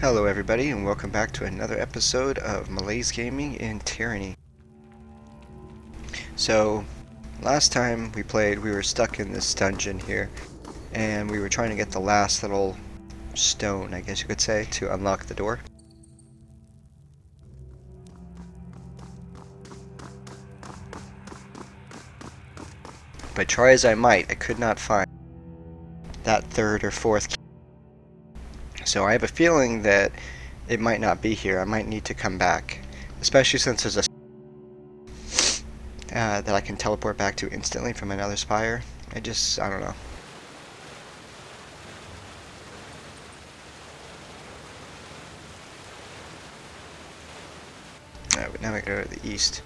Hello everybody and welcome back to another episode of Malaiz Gaming in Tyranny. So, last time we played we were stuck in this dungeon here and we were trying to get the last little stone, I guess you could say, to unlock the door. But try as I might, I could not find that third or fourth key. So I have a feeling that it might not be here. I might need to come back, especially since there's a that I can teleport back to instantly from another Spire. I don't know. Alright, but now we go to the east.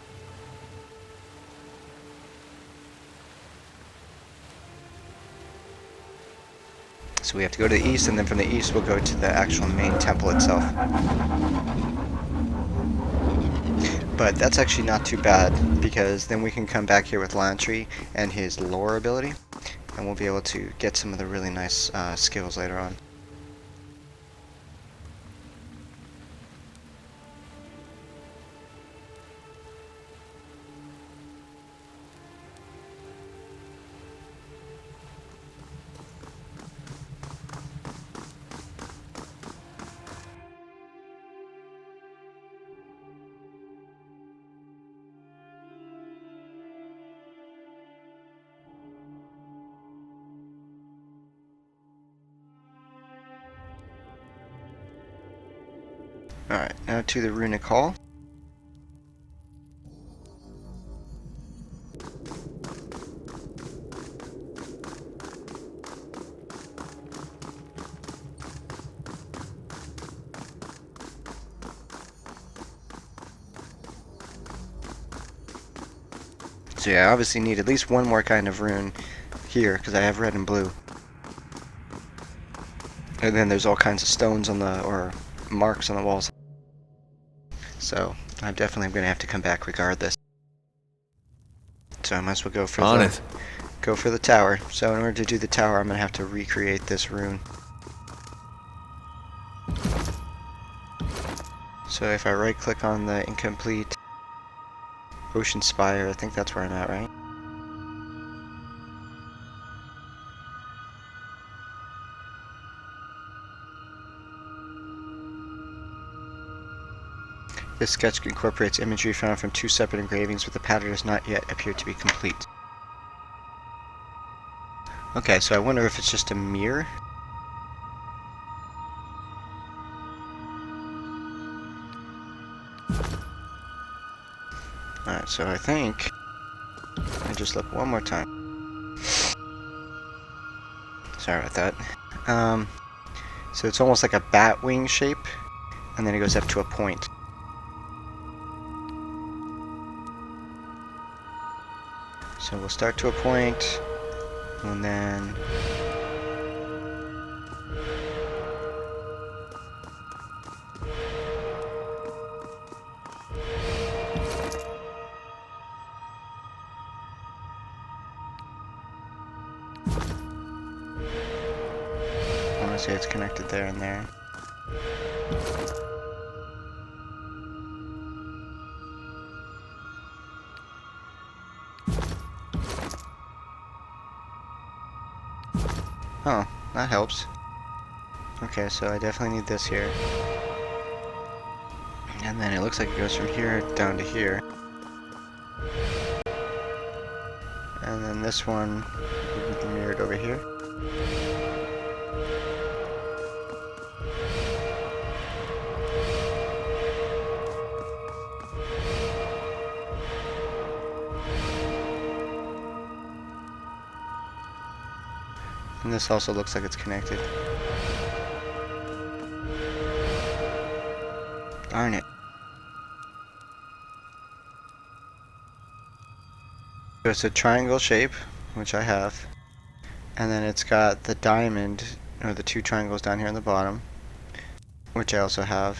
So we have to go to the east, and then from the east we'll go to the actual main temple itself. But that's actually not too bad, because then we can come back here with Lantry and his lore ability, and we'll be able to get some of the really nice skills later on. Alright, now to the runic hall. So yeah, I obviously need at least one more kind of rune here, because I have red and blue. And then there's all kinds of stones on the, or marks on the walls. So I'm definitely going to have to come back regardless. So I might as well go for the tower. So in order to do the tower, I'm going to have to recreate this rune. So if I right click on the incomplete Ocean Spire, I think that's where I'm at, right? This sketch incorporates imagery found from two separate engravings, but the pattern does not yet appear to be complete. Okay, so I wonder if it's just a mirror? Alright, so I think I just look one more time. Sorry about that. So it's almost like a bat wing shape, and then it goes up to a point. So we'll start to a point, and then I want to say it's connected there and there. Oh, that helps. Okay, so I definitely need this here. And then it looks like it goes from here down to here. And then this one will be mirrored over here. And this also looks like it's connected. Darn it. So it's a triangle shape, which I have. And then it's got the diamond, or the two triangles down here on the bottom, which I also have.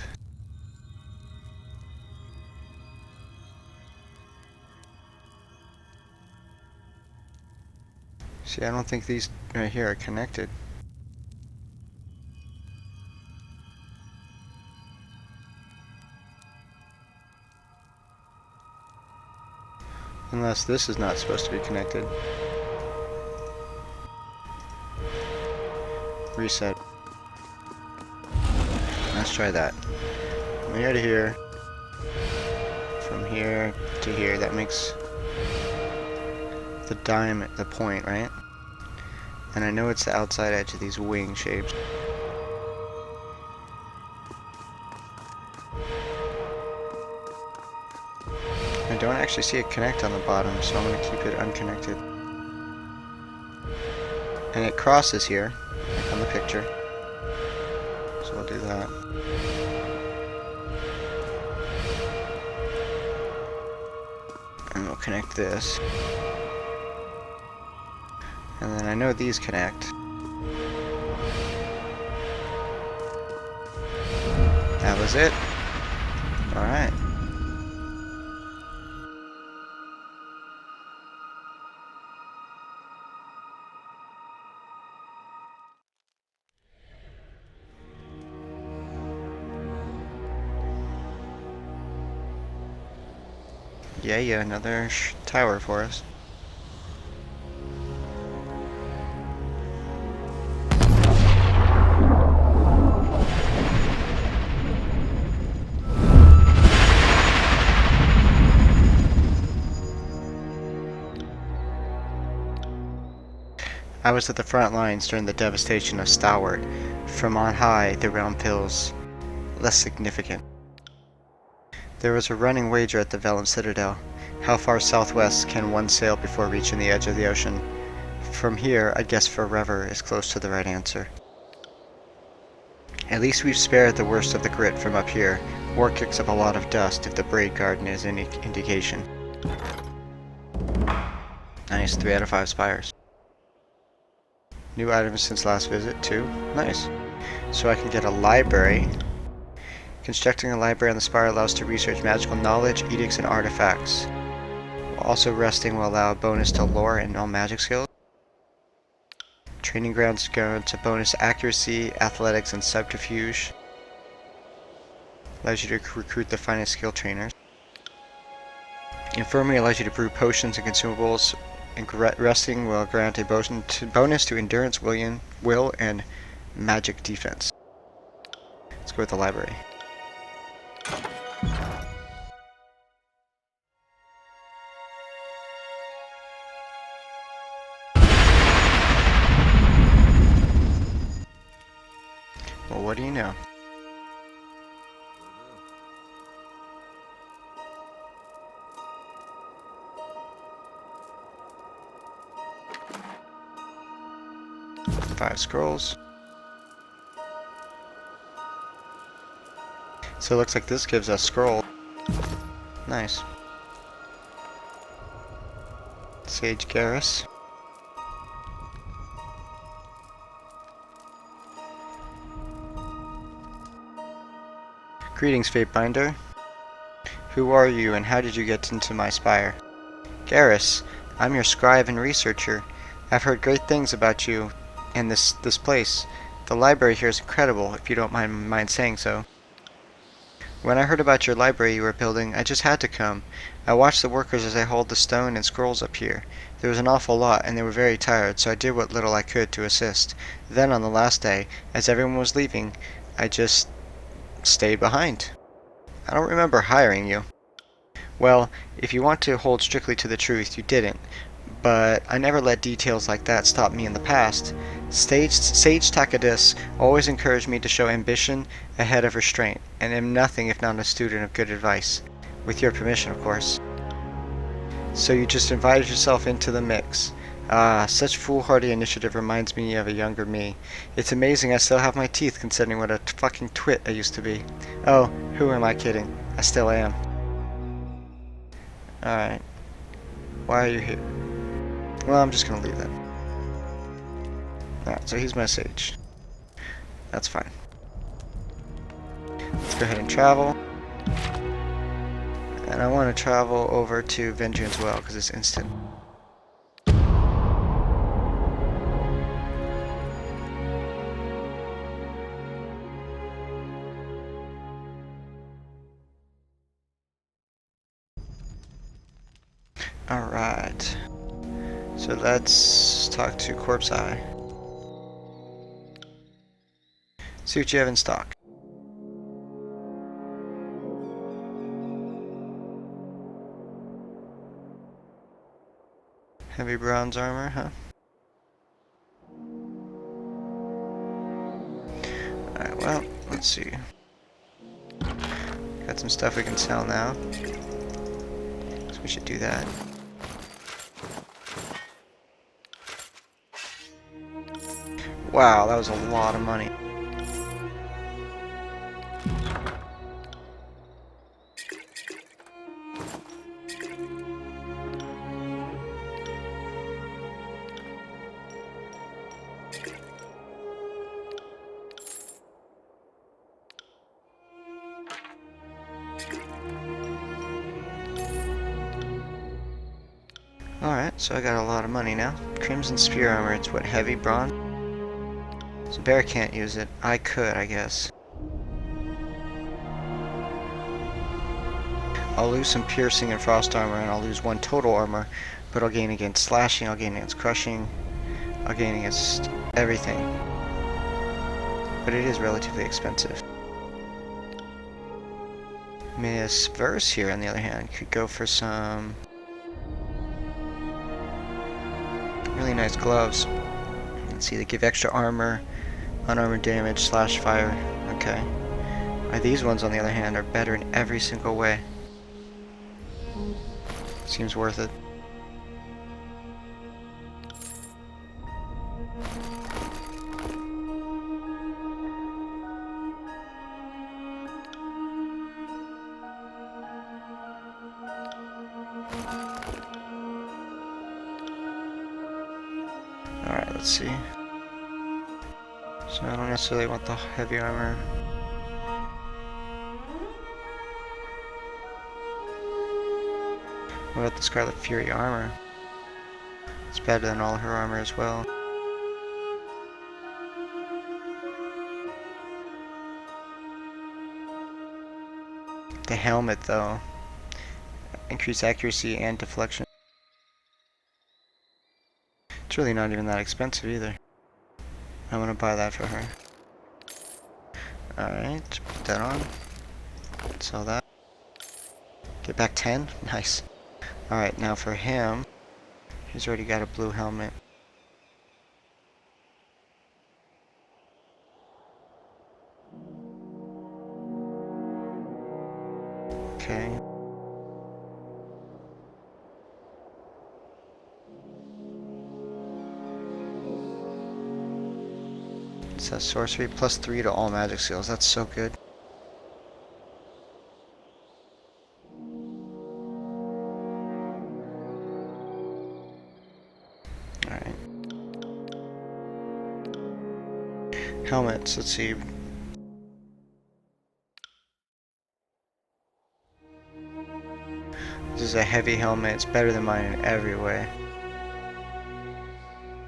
See, I don't think these right here are connected. Unless this is not supposed to be connected. Reset. Let's try that. From here to here. From here to here. That makes the diamond the point, right? And I know it's the outside edge of these wing shapes. I don't actually see it connect on the bottom, so I'm going to keep it unconnected. And it crosses here, like on the picture. So we'll do that. And we'll connect this. And then I know these connect. That was it. Alright. Yeah, another tower for us. I was at the front lines during the devastation of Stalwart. From on high, the realm feels less significant. There was a running wager at the Vellum Citadel. How far southwest can one sail before reaching the edge of the ocean? From here, I guess forever is close to the right answer. At least we've spared the worst of the grit from up here. War kicks up a lot of dust if the Braid Garden is any indication. Nice, 3 out of 5 spires. New items since last visit, too. Nice. So I can get a library. Constructing a library on the Spire allows to research magical knowledge, edicts, and artifacts. Also resting will allow a bonus to lore and all magic skills. Training grounds grants a bonus to accuracy, athletics, and subterfuge. Allows you to recruit the finest skill trainers. Infirmary allows you to brew potions and consumables. And resting will grant a bonus to endurance, will, and magic defense. Let's go with the library. Well, what do you know? Five scrolls. So it looks like this gives us scroll. Nice. Sage Garrus. Greetings, Fatebinder. Who are you and how did you get into my spire? Garrus, I'm your scribe and researcher. I've heard great things about you and this place. The library here is incredible, if you don't mind saying so. When I heard about your library you were building, I just had to come. I watched the workers as they hauled the stone and scrolls up here. There was an awful lot, and they were very tired, so I did what little I could to assist. Then, on the last day, as everyone was leaving, I just stayed behind. I don't remember hiring you. Well, if you want to hold strictly to the truth, you didn't. But I never let details like that stop me in the past. Sage Takadis always encouraged me to show ambition ahead of restraint, and am nothing if not a student of good advice. With your permission, of course. So you just invited yourself into the mix. Ah, such foolhardy initiative reminds me of a younger me. It's amazing I still have my teeth considering what a fucking twit I used to be. Oh, who am I kidding? I still am. Alright. Why are you here? Well, I'm just gonna leave that. Alright, so he's my sage. That's fine. Let's go ahead and travel. And I want to travel over to Vendrian as well, because it's instant. Alright. So let's talk to Corpse Eye. See what you have in stock. Heavy bronze armor, huh? Alright, well, let's see. Got some stuff we can sell now. So we should do that. Wow, that was a lot of money. Alright, so I got a lot of money now. Crimson Spear Armor, it's what, heavy bronze? So Bear can't use it. I could, I guess. I'll lose some piercing and frost armor, and I'll lose 1 total armor, but I'll gain against slashing, I'll gain against crushing, I'll gain against everything. But it is relatively expensive. Miss Verse here, on the other hand, could go for some really nice gloves. Let's see, they give extra armor, unarmored damage, slash fire. Okay. These ones, on the other hand, are better in every single way. Seems worth it. Alright, let's see. So I don't necessarily want the heavy armor. What about the Scarlet Fury armor? It's better than all her armor as well. The helmet, though. Increased accuracy and deflection. It's really not even that expensive either. I'm gonna buy that for her. Alright, put that on. Sell that. Get back 10? Nice. Alright, now for him. He's already got a blue helmet. Okay. It says sorcery +3 to all magic skills. That's so good. Alright. Helmets, let's see. This is a heavy helmet. It's better than mine in every way.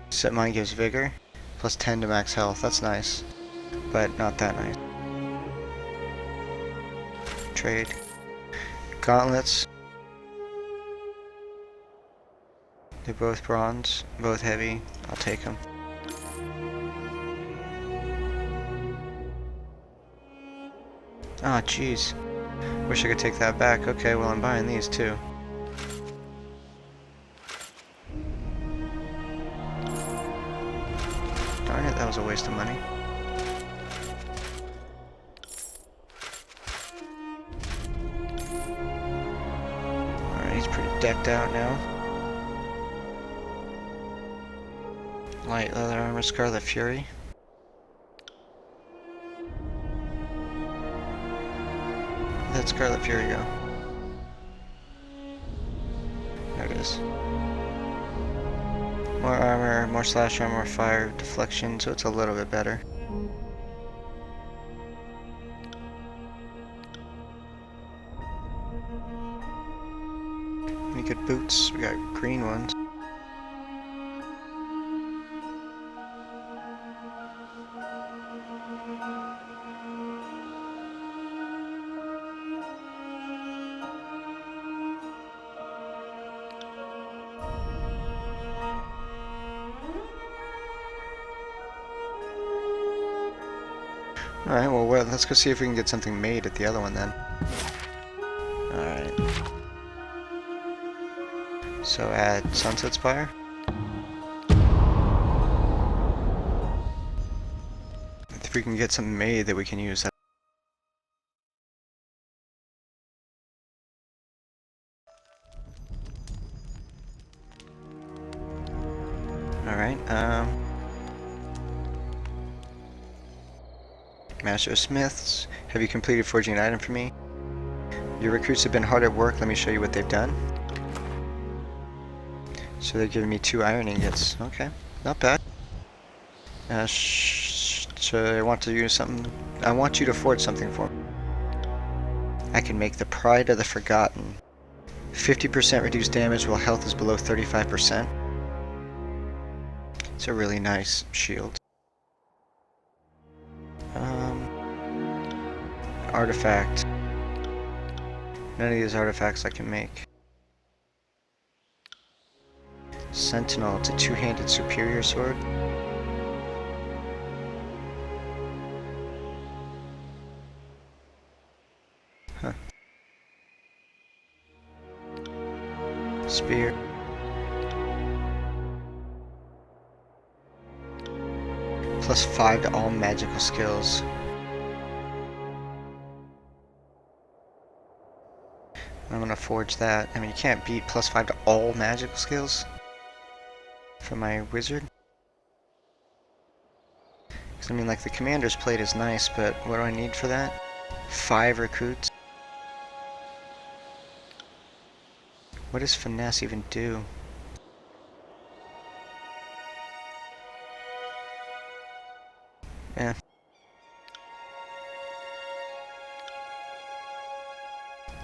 Except mine gives vigor. +10 to max health. That's nice. But not that nice. Trade. Gauntlets. They're both bronze, both heavy. I'll take them. Ah, jeez. Wish I could take that back. Okay, well, I'm buying these too. Darn it, that was a waste of money. Alright, he's pretty decked out now. Light leather armor, Scarlet Fury. Let Scarlet Fury go. There it is. More armor, more slash armor, fire, deflection, so it's a little bit better. Any good boots? We got green ones. Alright, well, let's go see if we can get something made at the other one then. Alright. So add Sunset Spire. If we can get something made that we can use. Alright, Master of Smiths, have you completed forging an item for me? Your recruits have been hard at work, let me show you what they've done. So they're giving me 2 iron ingots. Okay, not bad. So I want to use something. I want you to forge something for me. I can make the Pride of the Forgotten. 50% reduced damage while health is below 35%. It's a really nice shield. Artifact. None of these artifacts I can make. Sentinel, it's a 2-handed superior sword. Huh. Spear. +5 to all magical skills. I'm gonna forge that. I mean, you can't beat +5 to all magical skills for my wizard. Because I mean, like, the commander's plate is nice, but what do I need for that? 5 recruits? What does finesse even do? Eh.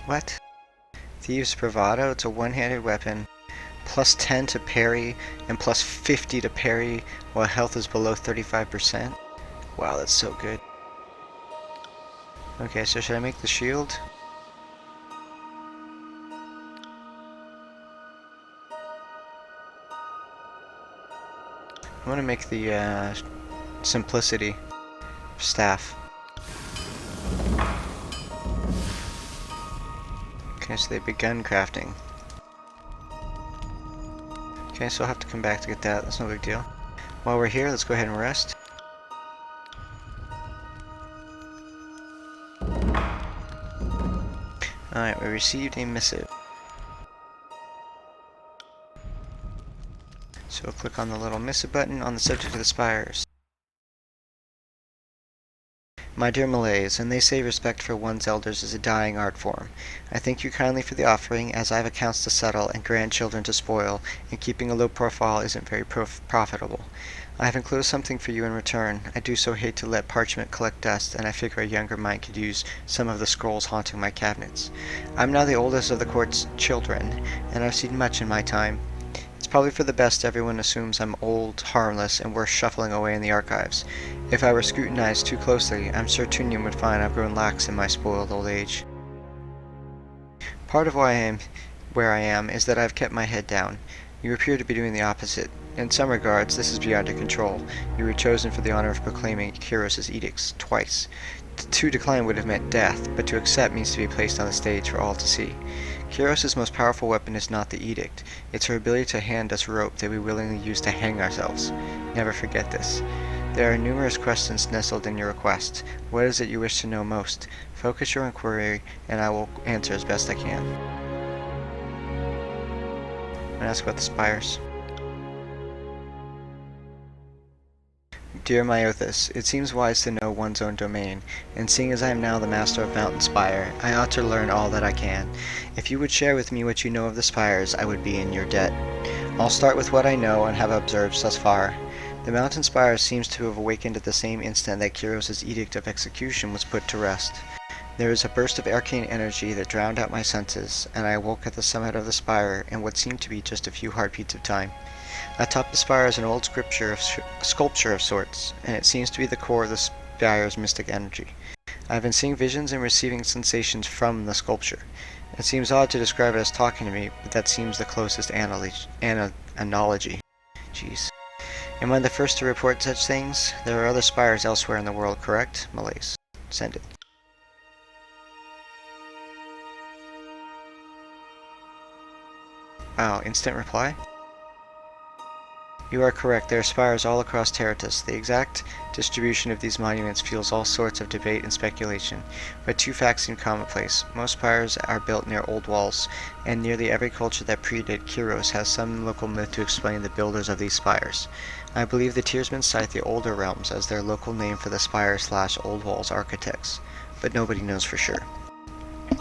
What? Thieves' Bravado, it's a 1-handed weapon. +10 to parry, and +50 to parry while health is below 35%. Wow, that's so good. Okay, so should I make the shield? I'm gonna make the Simplicity staff. Okay, so they've begun crafting. Okay, so I'll have to come back to get that. That's no big deal. While we're here, let's go ahead and rest. Alright, we received a missive. So we'll click on the little missive button on the subject of the spires. My dear Malaiz, and they say respect for one's elders is a dying art form. I thank you kindly for the offering, as I have accounts to settle and grandchildren to spoil, and keeping a low profile isn't very profitable. I have enclosed something for you in return. I do so hate to let parchment collect dust, and I figure a younger mind could use some of the scrolls haunting my cabinets. I'm now the oldest of the court's children, and I've seen much in my time. It's probably for the best everyone assumes I'm old, harmless, and worth shuffling away in the archives. If I were scrutinized too closely, I'm sure Tunium would find I've grown lax in my spoiled old age. Part of why I am where I am is that I've kept my head down. You appear to be doing the opposite. In some regards, this is beyond your control. You were chosen for the honor of proclaiming Kyros' edicts twice. To decline would have meant death, but to accept means to be placed on the stage for all to see. Kyros' most powerful weapon is not the edict. It's her ability to hand us rope that we willingly use to hang ourselves. Never forget this. There are numerous questions nestled in your request. What is it you wish to know most? Focus your inquiry, and I will answer as best I can. I'm going to ask about the spires. Dear Myothis, it seems wise to know one's own domain, and seeing as I am now the master of Mountain Spire, I ought to learn all that I can. If you would share with me what you know of the spires, I would be in your debt. I'll start with what I know and have observed thus far. The Mountain Spire seems to have awakened at the same instant that Kyros' Edict of Execution was put to rest. There was a burst of arcane energy that drowned out my senses, and I awoke at the summit of the spire in what seemed to be just a few heartbeats of time. Atop the spire is an old sculpture of sorts, and it seems to be the core of the spire's mystic energy. I have been seeing visions and receiving sensations from the sculpture. It seems odd to describe it as talking to me, but that seems the closest analogy. Jeez. Am I the first to report such things? There are other spires elsewhere in the world, correct? Malaiz. Send it. Oh, instant reply? You are correct. There are spires all across Terratus. The exact distribution of these monuments fuels all sorts of debate and speculation, but two facts seem commonplace. Most spires are built near old walls, and nearly every culture that predated Kyros has some local myth to explain the builders of these spires. I believe the Tiersmen cite the Older Realms as their local name for the spire/old walls architects, but nobody knows for sure.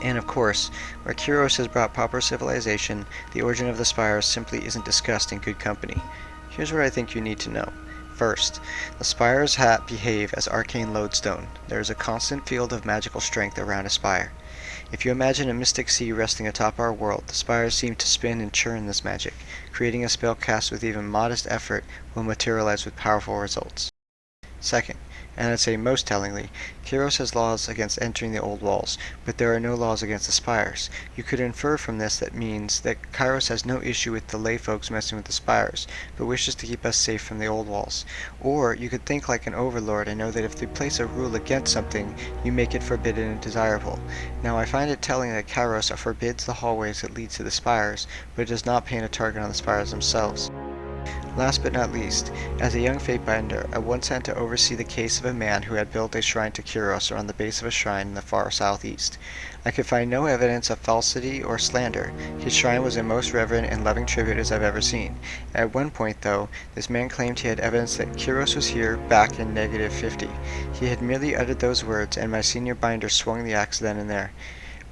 And of course, where Kyros has brought proper civilization, the origin of the spires simply isn't discussed in good company. Here's what I think you need to know. First, the spires behave as arcane lodestone. There is a constant field of magical strength around a spire. If you imagine a mystic sea resting atop our world, the spires seem to spin and churn this magic. Creating a spell cast with even modest effort will materialize with powerful results. Second, and I'd say most tellingly, Kyros has laws against entering the old walls, but there are no laws against the spires. You could infer from this that means that Kyros has no issue with the lay folks messing with the spires, but wishes to keep us safe from the old walls. Or you could think like an overlord and know that if they place a rule against something, you make it forbidden and desirable. Now I find it telling that Kyros forbids the hallways that lead to the spires, but it does not paint a target on the spires themselves. Last but not least, as a young Fatebinder, I once had to oversee the case of a man who had built a shrine to Kyros around the base of a shrine in the far southeast. I could find no evidence of falsity or slander. His shrine was a most reverent and loving tribute as I've ever seen. At one point, though, this man claimed he had evidence that Kyros was here back in -50. He had merely uttered those words, and my senior binder swung the axe then and there.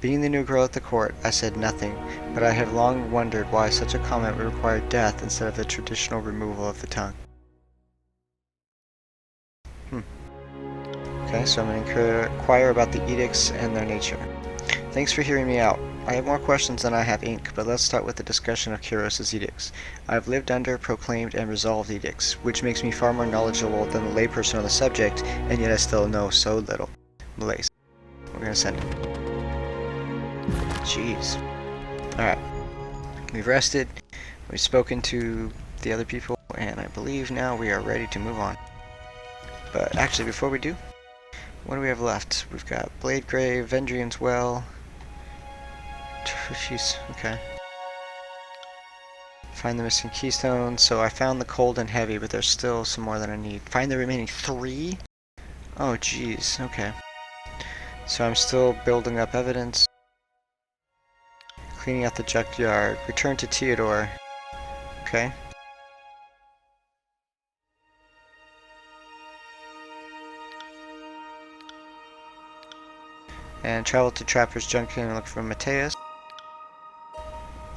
Being the new girl at the court, I said nothing, but I have long wondered why such a comment would require death instead of the traditional removal of the tongue. Okay, so I'm going to inquire about the edicts and their nature. Thanks for hearing me out. I have more questions than I have ink, but let's start with the discussion of Kyros' edicts. I have lived under, proclaimed, and resolved edicts, which makes me far more knowledgeable than the layperson on the subject, and yet I still know so little. Malaiz. We're going to send him. Jeez. Alright. We've rested, we've spoken to the other people, and I believe now we are ready to move on. But actually, before we do, what do we have left? We've got Blade Grave, Vendrian's Well. Jeez, okay. Find the missing keystone. So I found the cold and heavy, but there's still some more that I need. Find the remaining 3? Oh, jeez, okay. So I'm still building up evidence. Cleaning out the junkyard. Return to Theodore. Okay. And travel to Trapper's Junction and look for Mateus.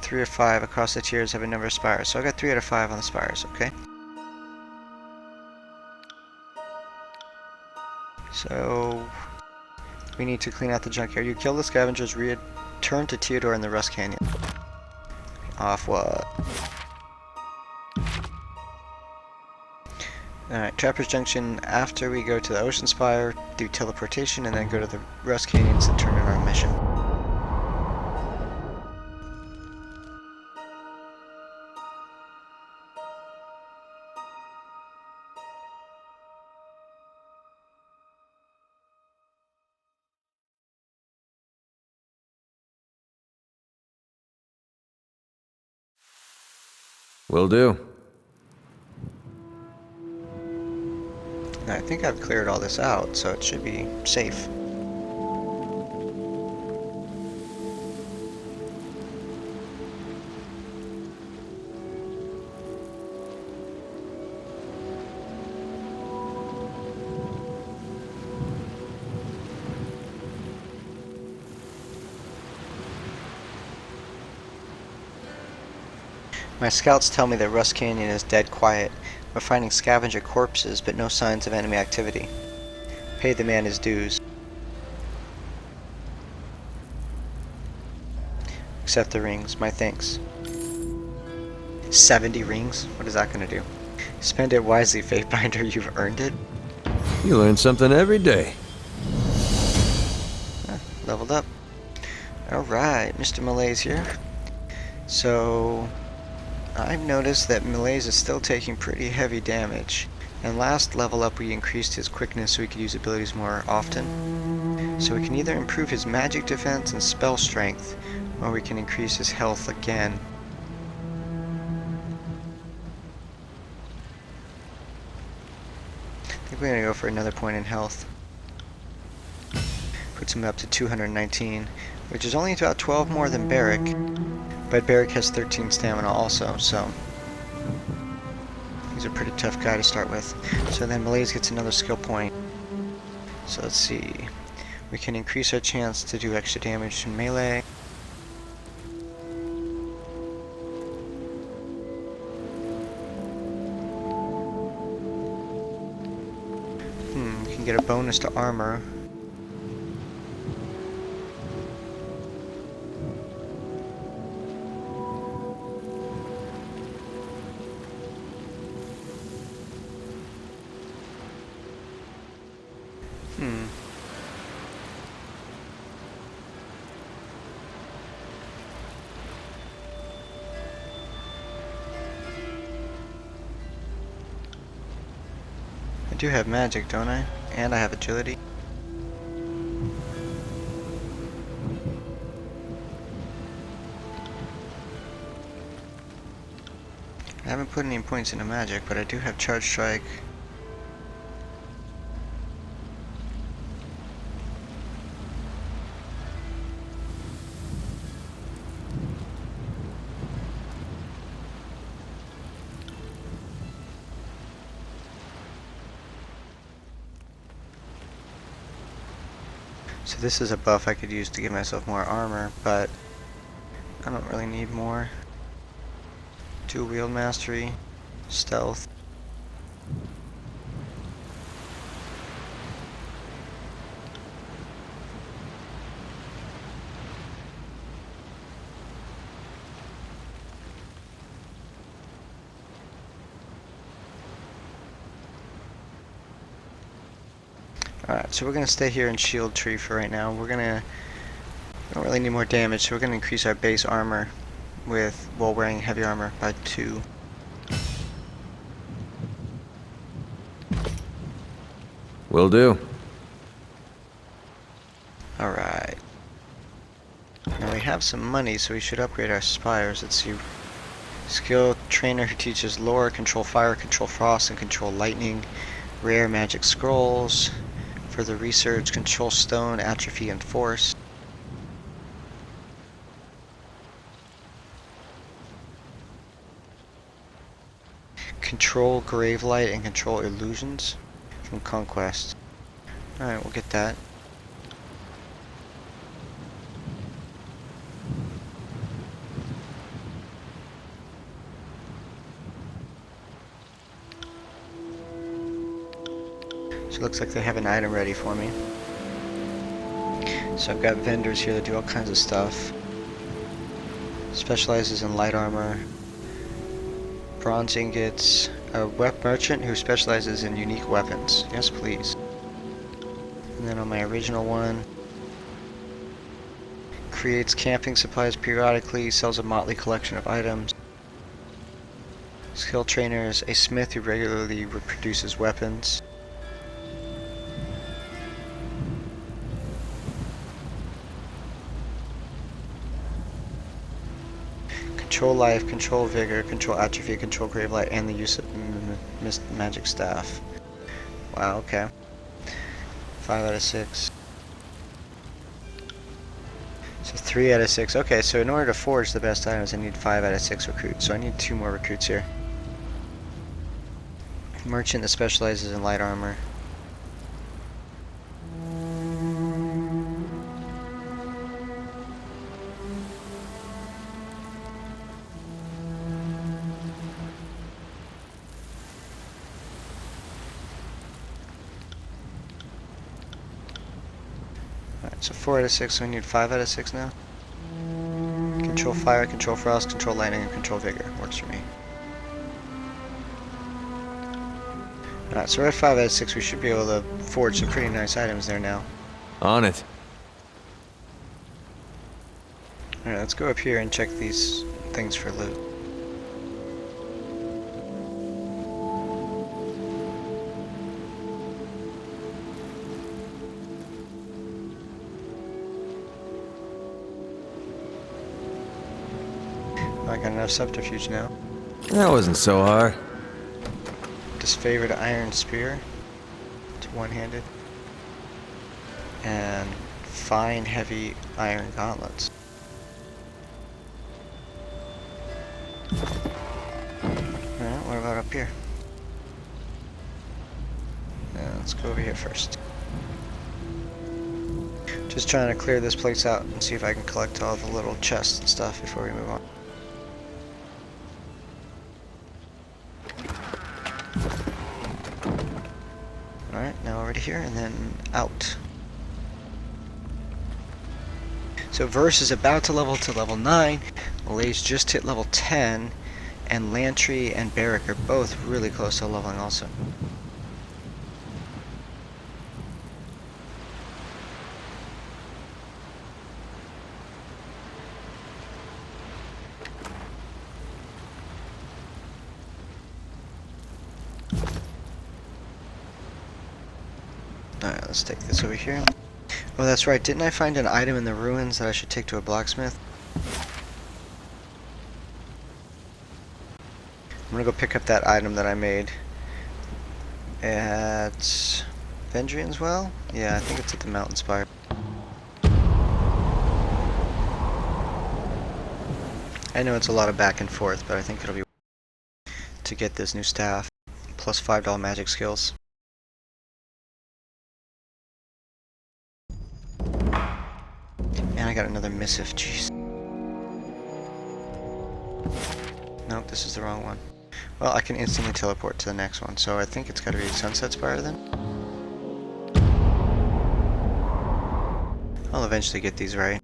3 of 5 across the tiers have a number of spires. So I got 3 out of 5 on the spires, okay? So we need to clean out the junkyard. You kill the scavengers, return to Theodore in the Rust Canyon. Off what? Alright, Trapper's Junction after we go to the Ocean Spire, do teleportation, and then go to the Rust Canyons and turn in our mission. Will do. I think I've cleared all this out, so it should be safe. My scouts tell me that Rust Canyon is dead quiet. We're finding scavenger corpses, but no signs of enemy activity. Pay the man his dues. Accept the rings. My thanks. 70 rings? What is that going to do? Spend it wisely, Fatebinder. You've earned it. You learn something every day. Leveled up. Alright, Mr. Malaiz here. So, I've noticed that Malaiz is still taking pretty heavy damage, and last level up we increased his quickness so he could use abilities more often. So we can either improve his magic defense and spell strength, or we can increase his health again. I think we're gonna go for another point in health. Puts him up to 219, which is only about 12 more than Barrick, but Barrick has 13 stamina also, so he's a pretty tough guy to start with. So then Malaiz gets another skill point. So let's see. We can increase our chance to do extra damage in melee. We can get a bonus to armor. I do have magic, don't I? And I have agility. I haven't put any points into magic, but I do have charge strike. So this is a buff I could use to give myself more armor, but I don't really need more. Dual wield mastery, stealth. Alright, so we're going to stay here in shield tree for right now. We don't really need more damage, so we're going to increase our base armor while wearing heavy armor by 2. Will do. Alright. Now we have some money, so we should upgrade our spires. Let's see. Skill trainer who teaches lore, control fire, control frost, and control lightning. Rare magic scrolls. Further research, control stone, atrophy, and force. Control grave light and control illusions from conquest. Alright, we'll get that. So it looks like they have an item ready for me. So I've got vendors here that do all kinds of stuff. Specializes in light armor. Bronze ingots. A web merchant who specializes in unique weapons. Yes, please. And then on my original one, creates camping supplies periodically, sells a motley collection of items. Skill trainer is a smith who regularly reproduces weapons. Control life, control vigor, control atrophy, control grave light, and the use of magic staff. Wow, okay. 5 out of 6. So 3 out of 6. Okay, so in order to forge the best items, I need 5 out of 6 recruits. So I need 2 more recruits here. Merchant that specializes in light armor. Alright, so 4 out of 6, so we need 5 out of 6 now. Control fire, control frost, control lightning, and control vigor. Works for me. Alright, so we're at 5 out of 6. We should be able to forge some pretty nice items there now. On it. Alright, let's go up here and check these things for loot. I got enough subterfuge now. That wasn't so hard. Disfavored iron spear. It's one-handed. And fine heavy iron gauntlets. Alright, what about up here? Let's go over here first. Just trying to clear this place out and see if I can collect all the little chests and stuff before we move on. Alright, now over to here and then out. So Verse is about to level 9, Malaiz just hit level 10, and Lantry and Barrack are both really close to leveling also. Alright, let's take this over here. Oh, that's right. Didn't I find an item in the ruins that I should take to a blacksmith? I'm gonna go pick up that item that I made at Vendrian's Well? Yeah, I think it's at the mountain spire. I know it's a lot of back and forth, but I think it'll be to get this new staff. Plus $5 magic skills. And I got another missive, jeez. Nope, this is the wrong one. Well, I can instantly teleport to the next one, so I think it's gotta be Sunset Spire then. I'll eventually get these right.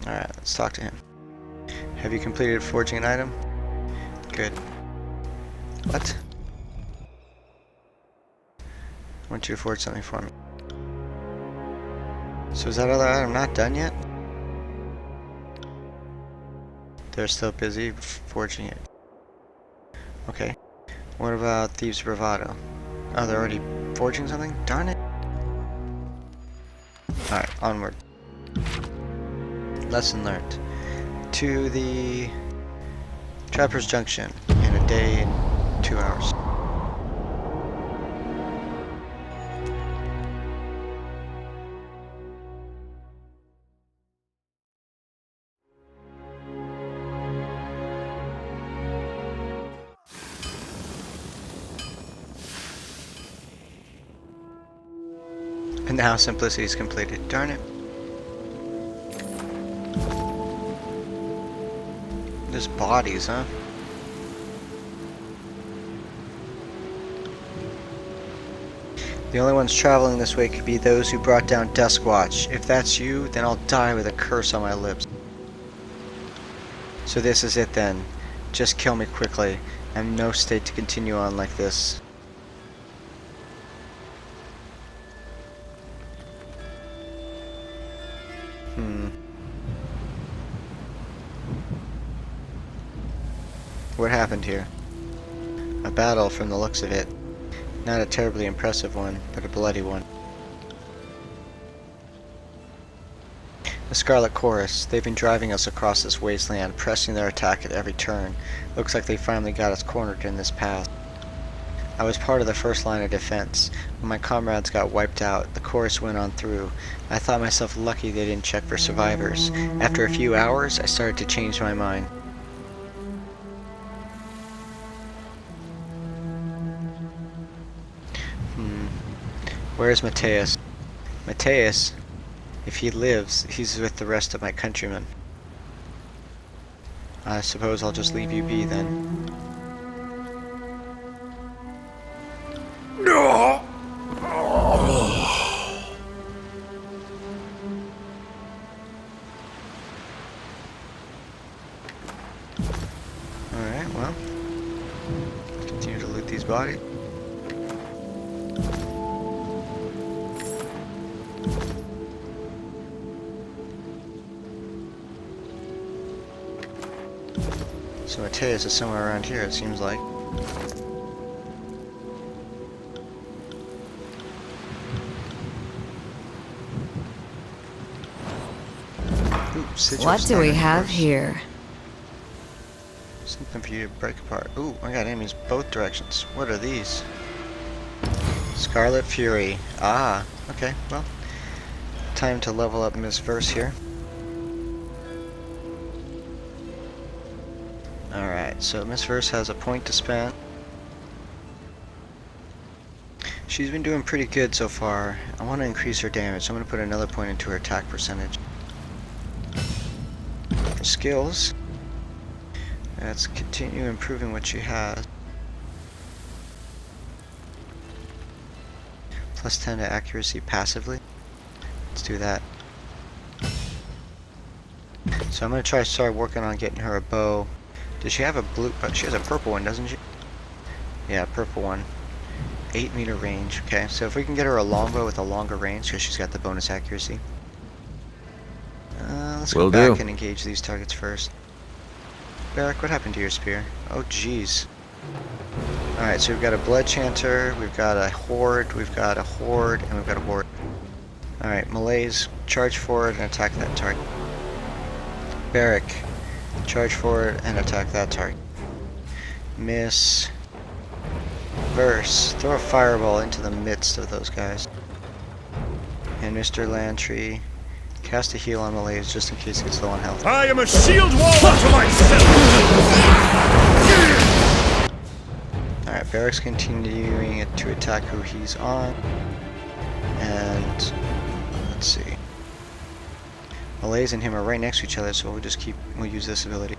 Alright, let's talk to him. Have you completed forging an item? Good. What? I want you to forge something for me. So is that other item not done yet? They're still busy forging it. Okay. What about Thieves' Bravado? Oh, they're already forging something? Darn it. Alright, onward. Lesson learned. To the Trapper's Junction in a day and 2 hours. And now Simplicity is completed. Darn it. There's bodies, huh? The only ones traveling this way could be those who brought down Duskwatch. If that's you, then I'll die with a curse on my lips. So this is it then. Just kill me quickly. I'm in no state to continue on like this. What happened here? A battle from the looks of it. Not a terribly impressive one, but a bloody one. The Scarlet Chorus. They've been driving us across this wasteland, pressing their attack at every turn. Looks like they finally got us cornered in this path. I was part of the first line of defense. When my comrades got wiped out, the Chorus went on through. I thought myself lucky they didn't check for survivors. After a few hours, I started to change my mind. Where's Mateus? Mateus, if he lives, he's with the rest of my countrymen. I suppose I'll just leave you be then. No! Alright, well. Continue to loot these bodies. So Mateus is somewhere around here, it seems like. sigils What do we down have yours. here? Something for you to break apart. Ooh, I got enemies both directions. What are these? Scarlet Fury. Ah, okay, well. Time to level up Miss Verse here. Alright, so Miss Verse has a point to spend. She's been doing pretty good so far. I want to increase her damage, so I'm going to put another point into her attack percentage. For skills, let's continue improving what she has. Plus 10 to accuracy passively. Let's do that. So I'm going to try to start working on getting her a bow. Does she have a blue? She has a purple one, doesn't she? Yeah, purple one. 8-meter range. Okay, so if we can get her a longbow with a longer range, because she's got the bonus accuracy. Let's go back and engage these targets first. Barrack, what happened to your spear? Oh, jeez. Alright, so we've got a blood chanter, we've got a horde, we've got a horde, and we've got a horde. Alright, Malaiz, charge forward and attack that target. Barrack, charge forward and attack that target. Miss Verse, throw a fireball into the midst of those guys. And Mr. Lantry, cast a heal on Malaiz just in case he gets low on health. I am a shield wall unto myself! Alright, Barrack's continuing to attack who he's on. And let's see. Malaiz and him are right next to each other, so we'll use this ability.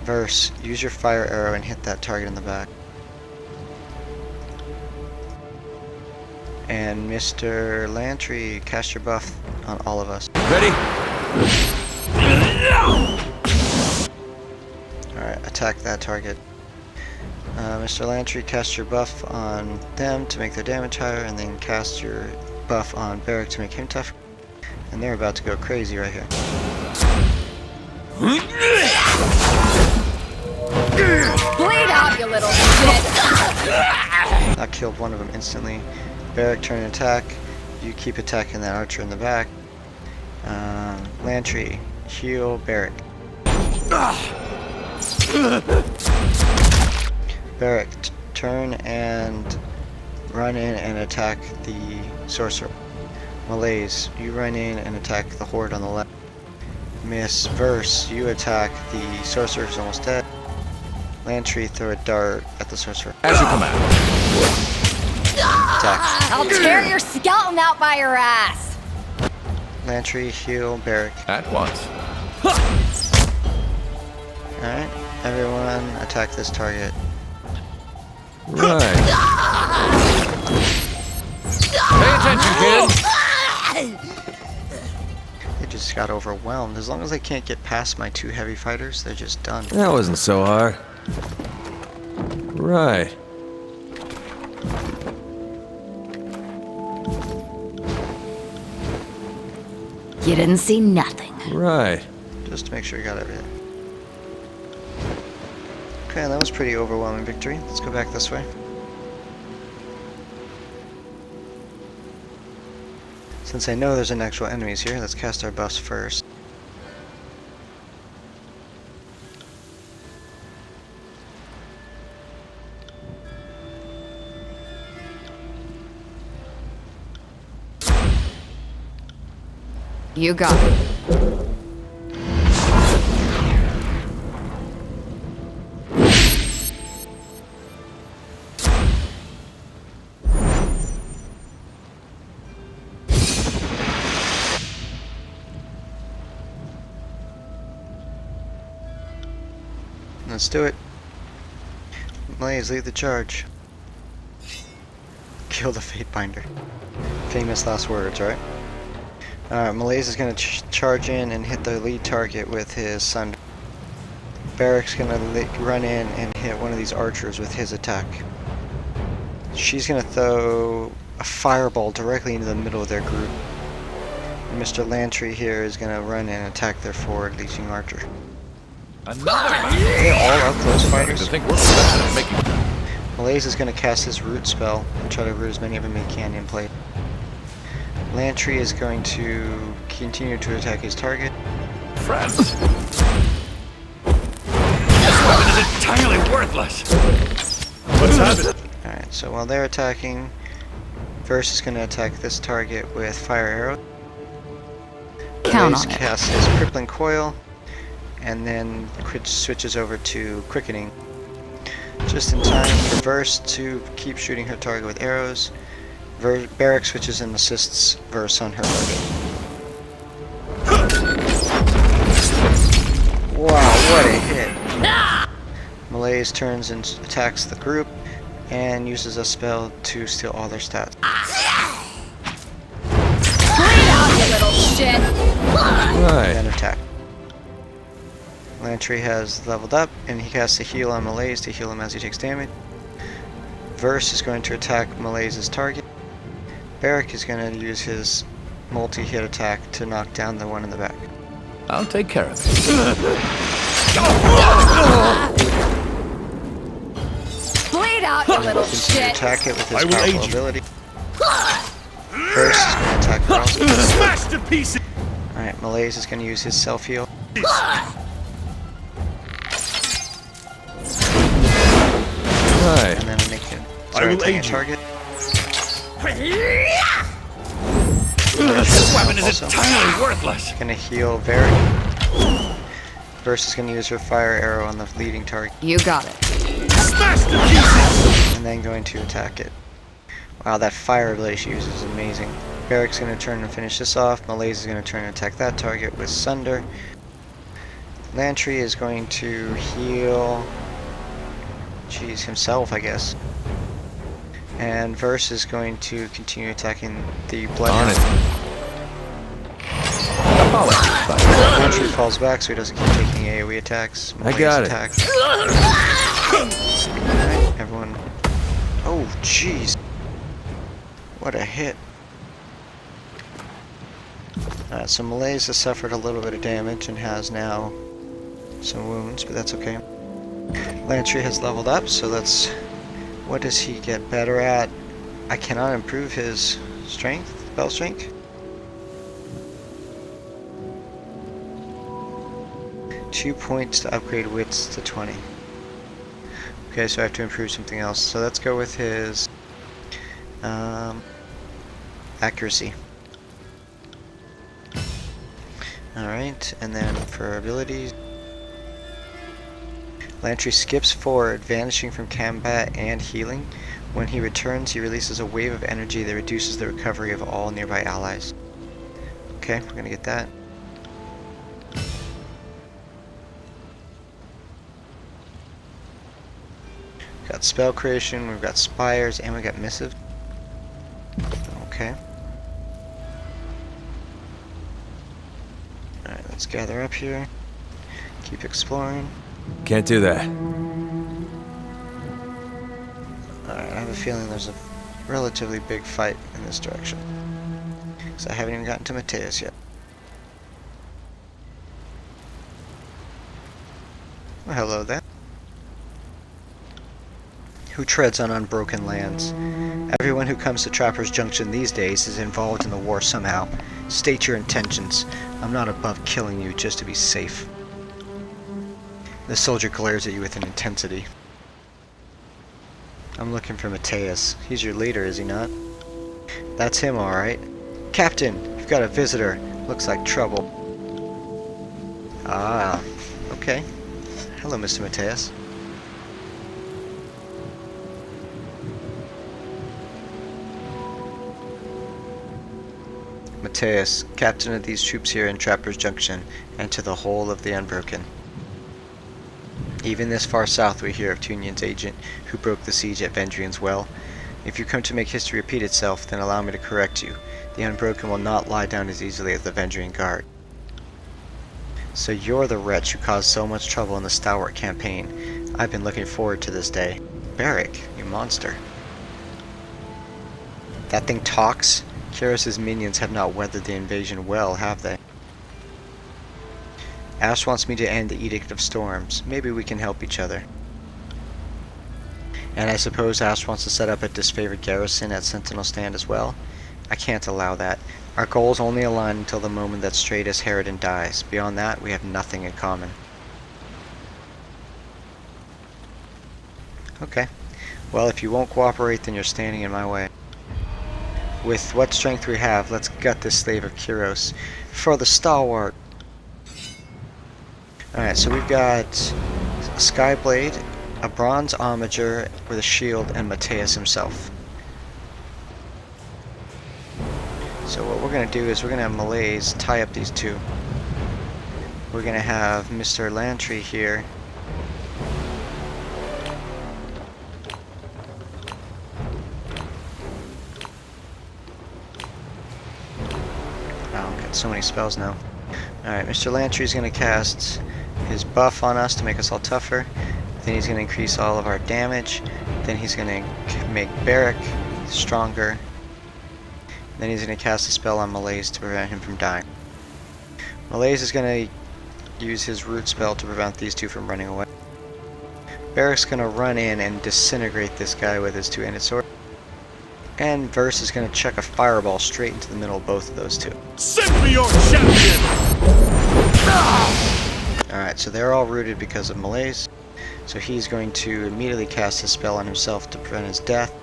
Verse, use your fire arrow and hit that target in the back. And Mr. Lantry, cast your buff on all of us. Ready? Alright, attack that target. Mr. Lantry, cast your buff on them to make their damage higher, and then cast your buff on Barrack to make him tougher. And they're about to go crazy right here. Bleed out, you little shit! That killed one of them instantly. Barrack, turn and attack. You keep attacking that archer in the back. Lantry, heal Barrack. Barrack, turn and run in and attack the sorcerer. Malaiz, you run in and attack the horde on the left. Miss Verse, you attack the sorcerer who's almost dead. Lantry, throw a dart at the sorcerer. As you command. Attack. I'll tear your skeleton out by your ass! Lantry, heal Barrack. At once. Alright, everyone attack this target. Right. Pay attention, kids! They just got overwhelmed. As long as they can't get past my two heavy fighters, they're just done. That wasn't so hard. Right. You didn't see nothing. Right. Just to make sure you got everything. Okay, that was pretty overwhelming victory. Let's go back this way. Since I know there's an actual enemies here, let's cast our buffs first. You got it. Let's do it. Malaiz, lead the charge. Kill the Fatebinder. Famous last words, right? Malaiz is going to charge in and hit the lead target with his Sunder. Barrack's going to run in and hit one of these archers with his attack. She's going to throw a fireball directly into the middle of their group. And Mr. Lantry here is going to run in and attack their forward-leading archer. They all up close fighters. Malaiz is going to cast his root spell and try to root as many of them as he can in play. Lantry is going to continue to attack his target. friends. This weapon is entirely worthless. What's happening? Alright, so while they're attacking, Verse is going to attack this target with fire arrow. Count Malaiz on it. casts his crippling coil, and then switches over to quickening. Just in time for Verse to keep shooting her target with arrows. Barrack switches and assists Verse on her target. Wow, what a hit! Malaiz turns and attacks the group and uses a spell to steal all their stats. Bleed out, you little shit! Right. Then attack. Lantry has leveled up and he casts a heal on Malaiz to heal him as he takes damage. Verse is going to attack Malaiz's target. Barrack is going to use his multi-hit attack to knock down the one in the back. I'll take care of it. Bleed out, you little Continue to shit! attack it with his I will aid powerful you. ability. Verse is going to attack Cross. Smash to pieces. Alright, Malaiz is going to use his self-heal. Right. And then make it. I will attacking aid a you. target. This weapon is Also entirely worthless. going to heal Barrack. Verse is going to use her fire arrow on the leading target. You got it. Smash to pieces. And then going to attack it. Wow, that fire ability she uses is amazing. Barrack's going to turn and finish this off. Malaiz is going to turn and attack that target with Sunder. Lantry is going to heal... himself, I guess. And Verse is going to continue attacking the On bloodhound. it. Apologies, buddy. Lantry falls back so he doesn't keep taking AoE attacks. I got it. Attacks. Alright, everyone... Oh, jeez. What a hit. Alright, so Malaiz has suffered a little bit of damage and has now some wounds, but that's okay. Lantry has leveled up, so let's... What does he get better at? I cannot improve his strength, spell strength. 2 points to upgrade wits to 20. Okay, so I have to improve something else. So let's go with his accuracy. Alright, and then for abilities, Lantry skips forward, vanishing from combat and healing. When he returns, he releases a wave of energy that reduces the recovery of all nearby allies. Okay, we're gonna get that. We've got spell creation, we've got spires, and we've got missive. Okay. Alright, let's gather up here. Keep exploring. Can't do that. Alright, I have a feeling there's a relatively big fight in this direction. Because I haven't even gotten to Mateus yet. Well, hello there. Who treads on unbroken lands? Everyone who comes to Trapper's Junction these days is involved in the war somehow. State your intentions. I'm not above killing you just to be safe. The soldier glares at you with an intensity. I'm looking for Mateus. He's your leader, is he not? That's him, alright. Captain, you've got a visitor. Looks like trouble. Ah, okay. Hello, Mr. Mateus. Mateus, captain of these troops here in Trapper's Junction, and to the whole of the Unbroken. Even this far south we hear of Tunion's agent, who broke the siege at Vendrian's Well. If you come to make history repeat itself, then allow me to correct you. The Unbroken will not lie down as easily as the Vendrian Guard. So you're the wretch who caused so much trouble in the Stalwart campaign. I've been looking forward to this day. Barrack, you monster. That thing talks? Kyros's minions have not weathered the invasion well, have they? Ash wants me to end the Edict of Storms. Maybe we can help each other. And I suppose Ash wants to set up a disfavored garrison at Sentinel Stand as well? I can't allow that. Our goals only align until the moment that Stratus Harridan dies. Beyond that, we have nothing in common. Okay. Well, if you won't cooperate, then you're standing in my way. With what strength we have, let's gut this slave of Kyros for the stalwart. Alright, so we've got a Skyblade, a bronze armiger with a shield, and Malaiz himself. So what we're going to do is we're going to have Malaiz tie up these two. We're going to have Mr. Lantry here. Wow, I've got so many spells now. Alright, Mr. Lantry is going to cast his buff on us to make us all tougher. Then he's going to increase all of our damage. Then he's going to make Barrack stronger. Then he's going to cast a spell on Malaiz to prevent him from dying. Malaiz is going to use his root spell to prevent these two from running away. Barrack's going to run in and disintegrate this guy with his two-handed sword. And Verse is going to chuck a fireball straight into the middle of both of those two. Send me your champion! Alright, so they're all rooted because of Malaiz. So he's going to immediately cast his spell on himself to prevent his death.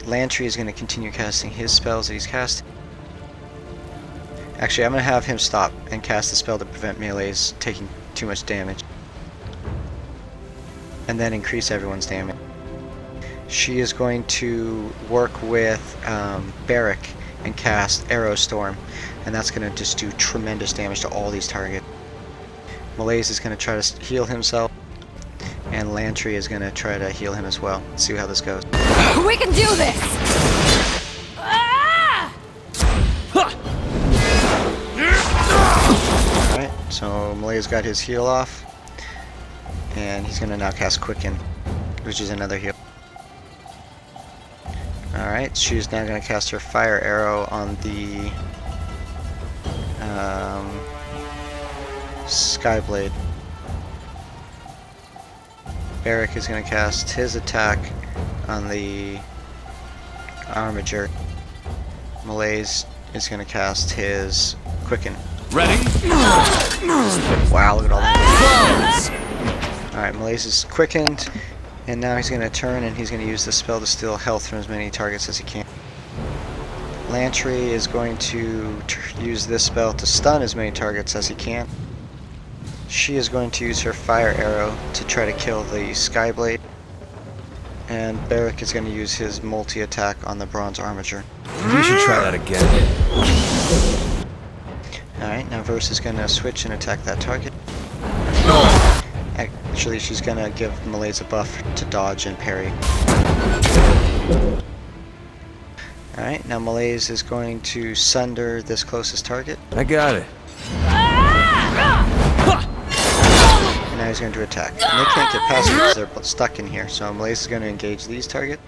Lantry is going to continue casting his spells that he's casting. Actually, I'm going to have him stop and cast the spell to prevent Malaiz taking too much damage. And then increase everyone's damage. She is going to work with Barrack and cast Arrow Storm. And that's going to just do tremendous damage to all these targets. Malaiz is going to try to heal himself. And Lantry is going to try to heal him as well. Let's see how this goes. We can do this! Ah! Alright, so Malaiz got his heal off. And he's going to now cast Quicken, which is another heal. Alright, she's now going to cast her Fire Arrow on the Skyblade. Barrack is going to cast his attack on the Armiger. Malaiz is going to cast his Quicken. Ready? Wow, look at all that. Alright, Malaiz is quickened, and now he's going to turn and he's going to use the spell to steal health from as many targets as he can. Lantry is going to use this spell to stun as many targets as he can. She is going to use her Fire Arrow to try to kill the Skyblade. And Barrack is going to use his multi-attack on the Bronze Armiger. You should try that again. Alright, now Verse is going to switch and attack that target. Actually, she's going to give Malaiz a buff to dodge and parry. Alright, now Malaiz is going to sunder this closest target. I got it. And now he's going to attack. And they can't get past because they're stuck in here, so Malaiz is going to engage these targets.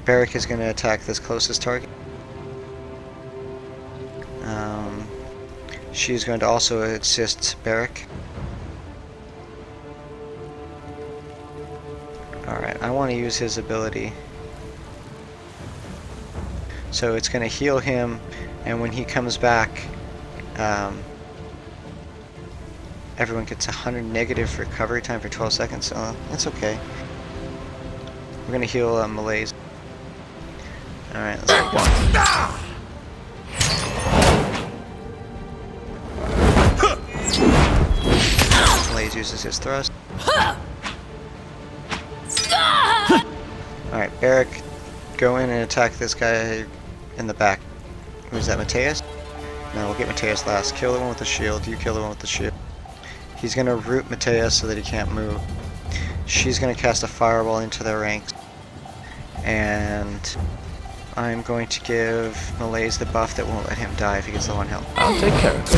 Barrack is going to attack this closest target. She's going to also assist Barrack. Alright, I want to use his ability. So it's going to heal him, and when he comes back, everyone gets 100 negative recovery time for 12 seconds, so that's okay. We're going to heal Malaiz. Alright, let's go. Malaiz uses his thrust. Alright, Barrack, go in and attack this guy in the back. Who's that, Malaiz? No, we'll get Malaiz last. Kill the one with the shield, you kill the one with the shield. He's going to root Malaiz so that he can't move. She's going to cast a fireball into their ranks. And I'm going to give Malaiz the buff that won't let him die if he gets low on health. I'll take care of it.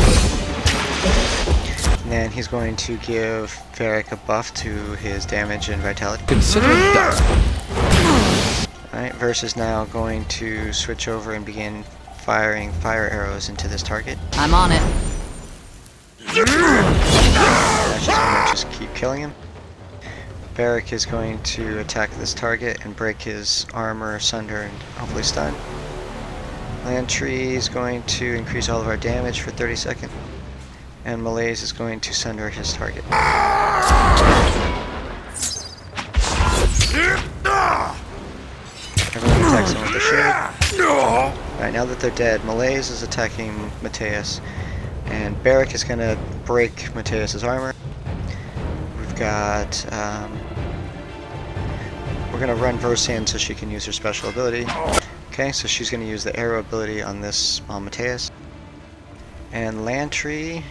And then he's going to give Barrack a buff to his damage and vitality. Consider it done. Alright, Verse is now going to switch over and begin firing fire arrows into this target. I'm on it. That's just going to just keep killing him. Barrack is going to attack this target and break his armor asunder and hopefully stun. Lantry is going to increase all of our damage for 30 seconds. And Malaiz is going to sunder his target. Everyone attacks him with the shield. Alright, now that they're dead, Malaiz is attacking Mateus. And Barrack is going to break Mateus's armor. We've got... we're going to run Versan so she can use her special ability. Okay, so she's going to use the arrow ability on this Mateus. And Lantry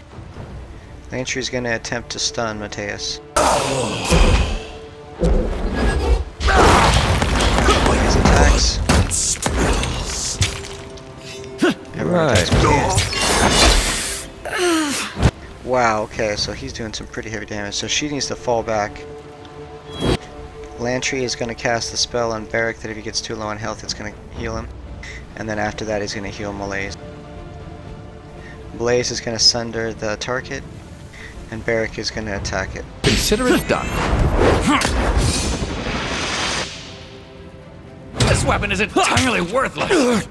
is going to attempt to stun Mateus. His attacks. Everyone attacks Mateus. Wow, okay, so he's doing some pretty heavy damage. So she needs to fall back. Lantry is going to cast the spell on Barrack that if he gets too low on health, it's going to heal him. And then after that, he's going to heal Malaiz. Malaiz is going to sunder the target, and Barrack is going to attack it. Consider it done. This weapon is entirely worthless.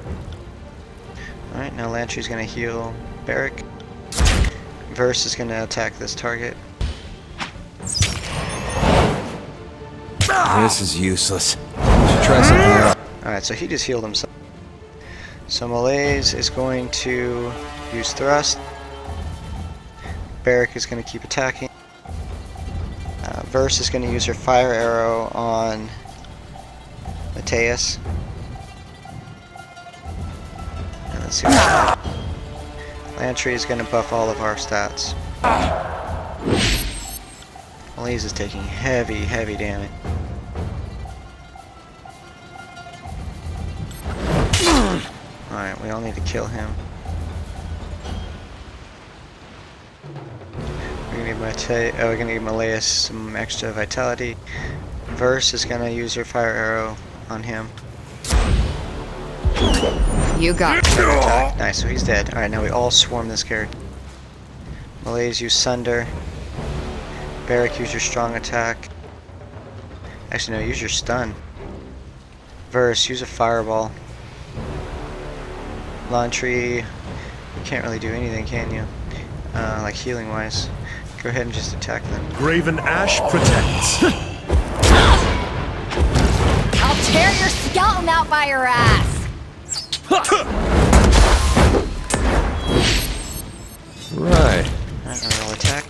Alright, now Lantry's going to heal Barrack. Verse is going to attack this target. This is useless. Should try something else. Alright, so he just healed himself. So Malaiz is going to use thrust. Barrack is going to keep attacking. Verse is going to use her fire arrow on Mateus. And let's see what happens. Lantry is going to buff all of our stats. Malaiz is taking heavy, heavy damage. Alright, we all need to kill him. We're gonna give Malaiz some extra vitality. Verse is gonna use her fire arrow on him. You got it. Nice, so he's dead. Alright, now we all swarm this character. Malaiz, use Sunder. Barrack, use your strong attack. Actually, no, use your stun. Verse, use a fireball. Lantry, you can't really do anything, can you? Like healing wise. Go ahead and just attack them. Graven Ash protects. I'll tear your skeleton out by your ass. Right. Alright, now we'll attack.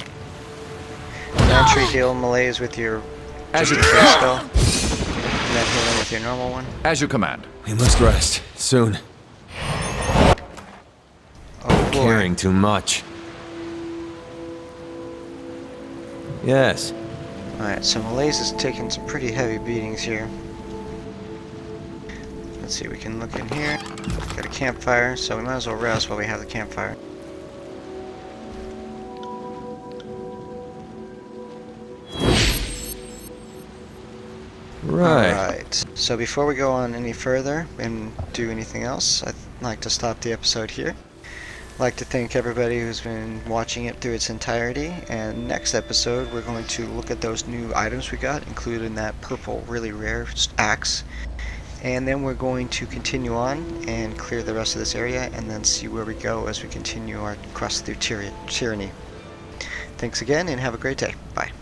Lantry, heal Malaiz with your As you spell. And then heal him with your normal one. As you command. We must rest soon. Oh boy. Caring too much. Yes. Alright, so Malaiz is taking some pretty heavy beatings here. Let's see, we can look in here. Got a campfire, so we might as well rest while we have the campfire. Right. Alright, so before we go on any further and do anything else, I'd like to stop the episode here. I'd like to thank everybody who's been watching it through its entirety, and next episode we're going to look at those new items we got, including that purple really rare axe, and then we're going to continue on and clear the rest of this area and then see where we go as we continue our quest through Tyranny. Thanks again and have a great day. Bye.